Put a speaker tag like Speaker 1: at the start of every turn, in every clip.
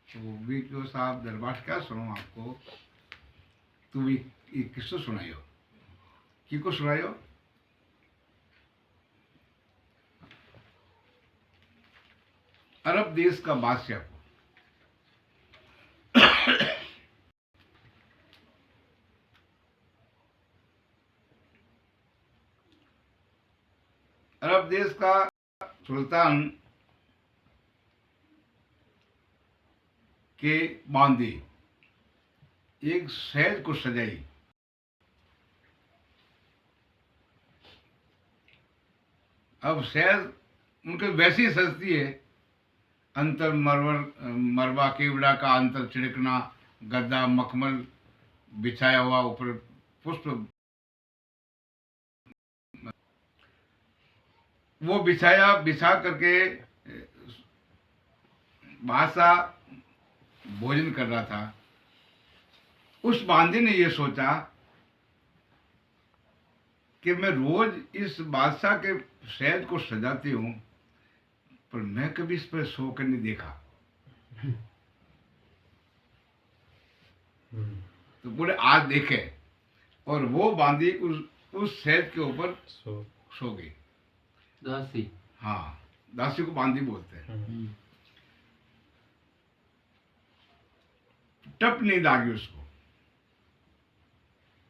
Speaker 1: तो बीपीओ साहब दरबार क्या सुनाऊं आपको, तू भी किसको सुनाइयो, की को सुनाइयो। अरब देश का बादशाह को अरब देश का सुल्तान के बांदी एक शहर को सजाई। अब शहर उनके वैसी ही सजती है, अंतर मरवा केवड़ा का अंतर छिड़कना, गद्दा मखमल बिछाया हुआ, ऊपर पुष्प वो बिछा करके बादशाह भोजन कर रहा था। उस बांदी ने ये सोचा कि मैं रोज इस बादशाह के शहर को सजाती हूं, पर मैं कभी इस पर सो कर नहीं देखा। तो बोले आज देखे, और वो बांदी उस शहर के ऊपर सो गई।
Speaker 2: दासी,
Speaker 1: हाँ, दासी को बांदी बोलते हैं। टप नींद आ गई उसको,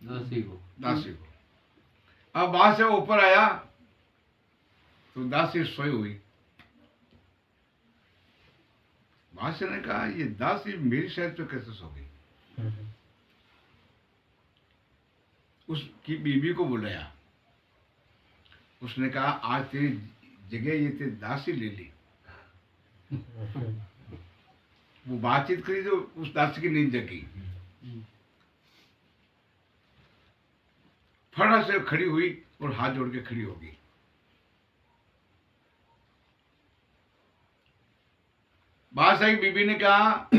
Speaker 2: दासी को।
Speaker 1: अब बादशाह ऊपर आया तो दासी सोई हुई। बादशाह ने कहा ये दासी मेरी शहर पे कैसे सो गई। उसकी बीवी को बुलाया, उसने कहा आज तेरी जगह ये तेरी दासी ले ली। वो बातचीत करी तो उस दासी की नींद जगी। फड़ा से खड़ी हुई और हाथ जोड़ के खड़ी होगी। बादशाह की बीबी ने कहा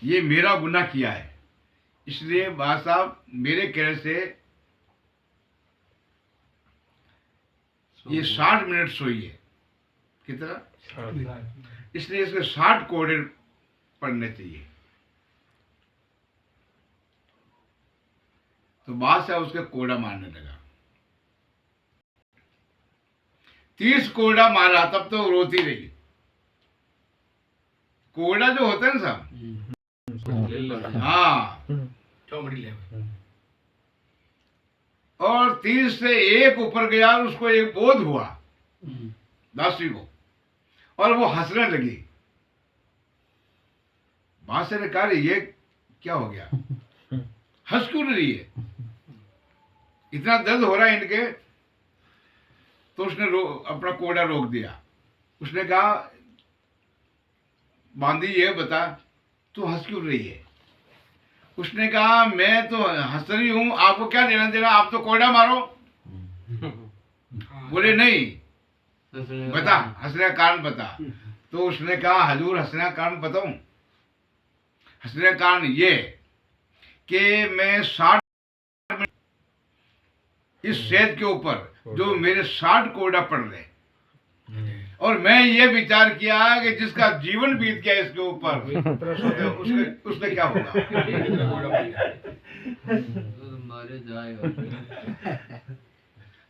Speaker 1: ये मेरा गुनाह किया है, इसलिए बादशाह मेरे कहने से ये 60 मिनट सोई है। कितना? इसलिए इसके 60 कोड़े पड़ने चाहिए। तो बादशाह उसके कोड़ा मारने लगा। 30 कोड़ा मारा, तब तो रोती रही। कोड़ा जो होता है ना साहब, हाँ, और 30 से एक ऊपर गया, उसको एक बोध हुआ दासी को, और वो हंसने लगी। बादशाह ने कहा ये क्या हो गया, हंस क्यों रही है, इतना दर्द हो रहा है इनके। तो उसने अपना कोड़ा रोक दिया। उसने कहा बांदी ये बता तू हंस क्यों रही है। उसने कहा मैं तो हंस रही हूं, आपको क्या देना देना, आप तो कोड़ा मारो। बोले नहीं, बता हंसने का कारण बता। तो उसने कहा हजूर हंसने का कारण बताऊं। हंसने का कारण ये कि मैं 60 इस शहद के ऊपर जो मेरे 60 कोड़ा पड़ रहे, और मैं ये विचार किया कि जिसका जीवन बीत गया इसके ऊपर उसमें क्या होगा।
Speaker 2: मारे जाएगा।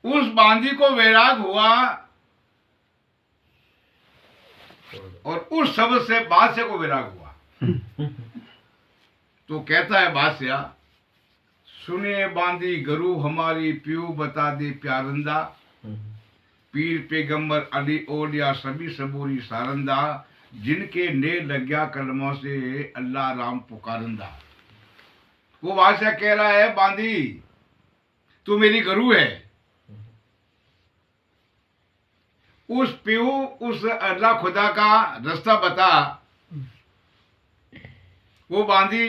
Speaker 1: उस बांदी को वैराग हुआ, और उस शब्द से बादशाह को वैराग हुआ। तो कहता है बादशाह, सुने बांदी गरु हमारी, प्यू बता दे प्यारंदा, पीर पैगंबर अली ओलिया सभी सबूरी सारंदा, जिनके ने लग्या कलमों से अल्लाह राम पुकारंदा। वो बादशाह कह रहा है बांदी तू मेरी गरु है, उस प्यू उस अल्लाह खुदा का रास्ता बता। वो बांदी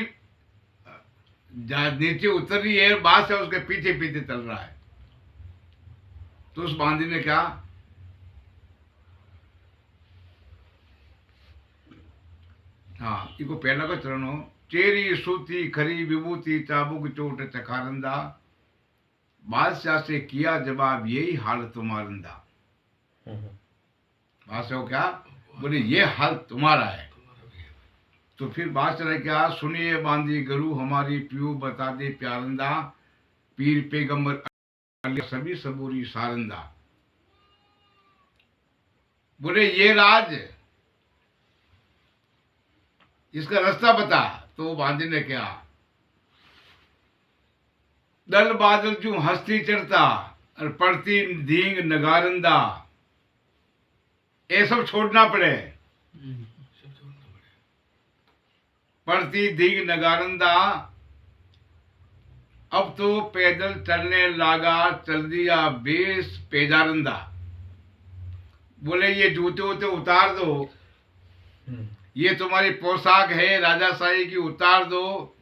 Speaker 1: नीचे उतर रही है, बादशाह उसके पीछे पीछे चल रहा है। तो उस बांदी ने कहा हाँ इको पहला का चरण हो, चेरी सूती खरी विभूति चाबुक चोट चखारंदा, बादशाह से किया जवाब यही हाल तुम्हारंदा। बादशाह क्या बोले ये हाल तुम्हारा है। तो फिर बादशाह ने कहा, सुनिए बांदी गरू हमारी पीऊ बता दे प्यारंदा, पीर पैगंबर सभी सबूरी सारंदा। बोले ये राज, इसका रास्ता बता। तो बांदी ने कहा, दल बादल जू हस्ती चढ़ता और पड़ती धींग नगारंदा, ये सब छोड़ना पड़े। पड़ती धींग नगारंदा, अब तो पैदल चलने लागा, चल दिया बेस पेजारंदा। बोले ये जूते वूते उतार दो, ये तुम्हारी पोशाक है राजाशाही की, उतार दो,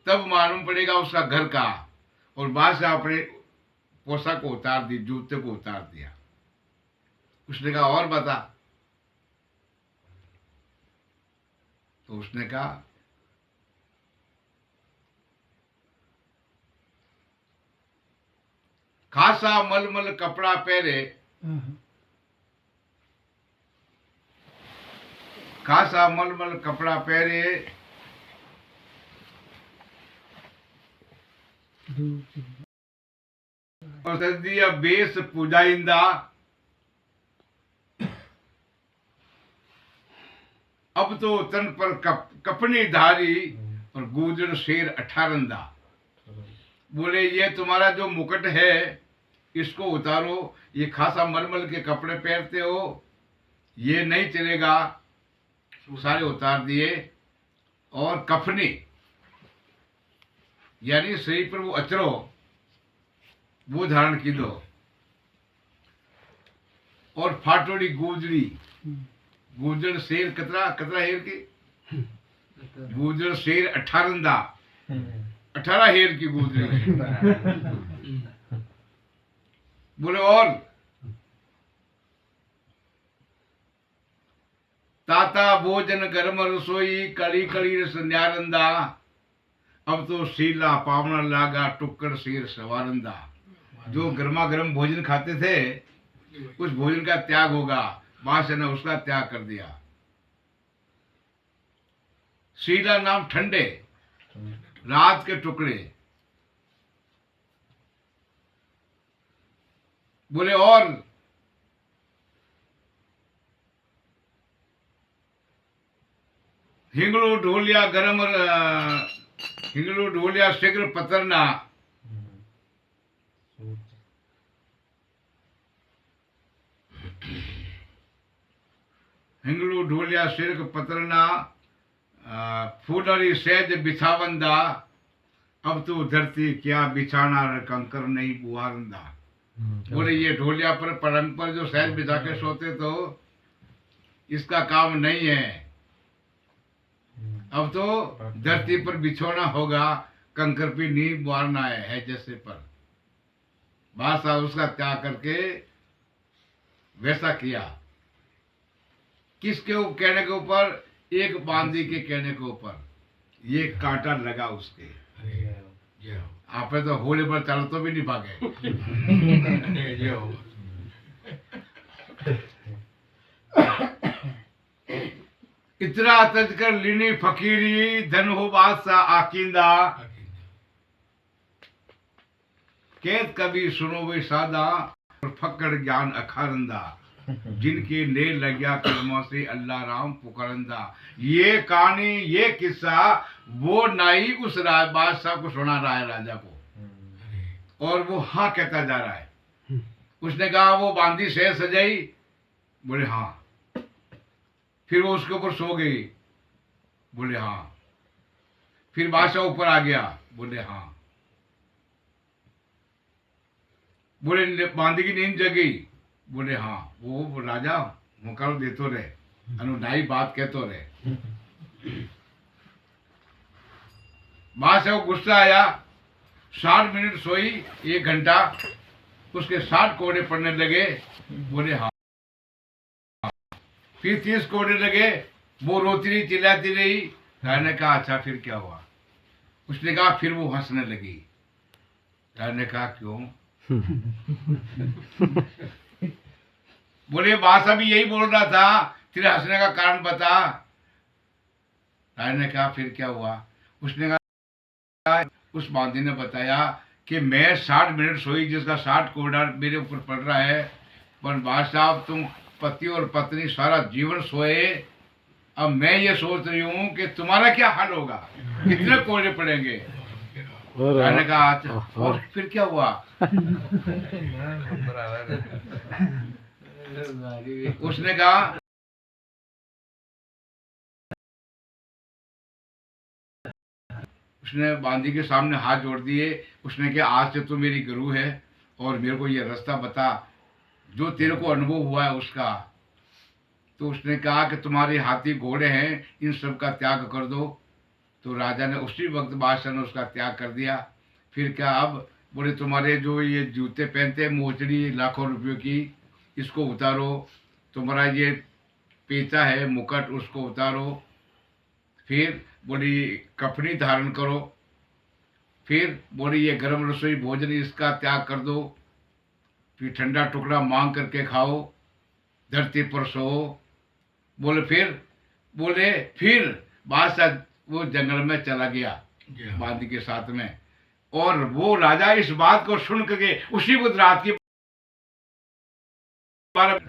Speaker 1: तब मालूम पड़ेगा उसका घर का। और बादशाह अपने पोशाक को उतार दी, जूते को उतार दिया। उसने कहा और बता। तो उसने कहा, खासा मलमल कपड़ा पहरे, खासा मलमल कपड़ा पहरे, और सज दिया बेस पूजाइंदा, अब तो तन पर कपनी धारी और गूजर शेर अठारंदा। बोले ये तुम्हारा जो मुकुट है इसको उतारो, ये खासा मलमल के कपड़े पहनते हो, ये नहीं चलेगा। सारे उतार दिए। और कफनी यानी शरीर पर वो अचरो वो धारण की दो। और फाटोड़ी गूजरी, गूजर शेर कतरा कतरा हेर की, गूजर शेर अठारंदा, 18 हेर की गूजरी। बोले और ताता भोजन गर्म रसोई, कड़ी कड़ी रस न्यारंदा, अब तो शीला पावना लागा, टुक्कड़ शेर सवारंदा। जो गर्मा गर्म भोजन खाते थे उस भोजन का त्याग होगा, बादशाह ने उसका त्याग कर दिया। शीला नाम ठंडे, रात के टुकड़े। बोले और हिंगलू ढोलिया गरम, हिंगलू ढोलिया शीघ्र पतरना, हिंगलू ढोलिया शीघ्र पतरना, फूलरी सहज बिछावंदा, अब तो धरती क्या बिछाना कंकर नहीं बुआरंदा। बोले ये ढोलिया पर पलंग पर जो सहज बिछा के सोते तो इसका काम नहीं है, अब तो धरती पर बिछोना होगा, कंकर पे नींव बुआरना है जैसे पर। बादशाह उसका त्याग करके वैसा किया। किसके कहने के ऊपर? एक बांदी के कहने के ऊपर। ये कांटा लगा उसके। आप तो होले पर चल तो भी नहीं भागे। इतना तजकर लीनी फकीरी, धन हो बादशाह आकिंदा, कैद कभी सुनो वे सादा, और फकड़ ज्ञान अखारंदा, जिनके ने लग्या कलमों से अल्लाह राम पुकारंदा। ये कहानी, ये किस्सा वो नाई उस बादशाह को सुना रहा है, राजा को, और वो हाँ कहता जा रहा है। उसने कहा वो बांदी से सजाई? बोले हाँ। फिर वो उसके ऊपर सो गई? बोले हाँ। फिर बादशाह ऊपर आ गया? बोले हाँ। बोले बांदी की नींद जगी? बोले हाँ। वो राजा मुकर देतो रहे, अनुनाई बात कहतो रहे। बादशाह को गुस्सा आया। 60 मिनट सोई, 1 घंटा, उसके 60 कोड़े पड़ने लगे। बोले हाँ। फिर 30 कोड़े लगे। वो रोती रही, चिल्लाती रही। राजा ने कहा अच्छा फिर क्या हुआ? उसने कहा फिर वो हंसने लगी। राजा ने कहा क्यों? बोले बादशाह भी यही बोल रहा था, तेरे हंसने का कारण बता। राजा ने कहा फिर क्या हुआ? उसने कहा, उस बांदी ने बताया कि मैं 60 मिनट सोई जिसका 60 कोड़ा मेरे ऊपर पड़ रहा है, पर बादशाह तुम पति और पत्नी सारा जीवन सोए, अब मैं ये सोच रही हूँ कि तुम्हारा क्या हाल होगा, कितने कोड़े पड़ेंगे। राजा ने कहा अच्छा, और फिर क्या हुआ? उसने कहा उसने बांदी के सामने हाथ जोड़ दिए। उसने कहा आज से तू मेरी गुरु है और मेरे को ये रास्ता बता जो तेरे को अनुभव हुआ है उसका। तो उसने कहा कि तुम्हारे हाथी घोड़े हैं, इन सब का त्याग कर दो। तो राजा ने उसी वक्त बादशाह ने उसका त्याग कर दिया। फिर क्या? अब बोले तुम्हारे जो ये जूते पहनते हैं मोचड़ी लाखों रुपयों की, इसको उतारो। तुम्हारा ये पेचा है मुकुट, उसको उतारो। फिर बोली कफनी धारण करो। फिर बोली ये गर्म रसोई भोजन इसका त्याग कर दो। फिर ठंडा टुकड़ा मांग करके खाओ, धरती पर सो। बोले फिर बादशाह वो जंगल में चला गया बांदी के साथ में। और वो राजा इस बात को सुन करके उसी बुध रात की 12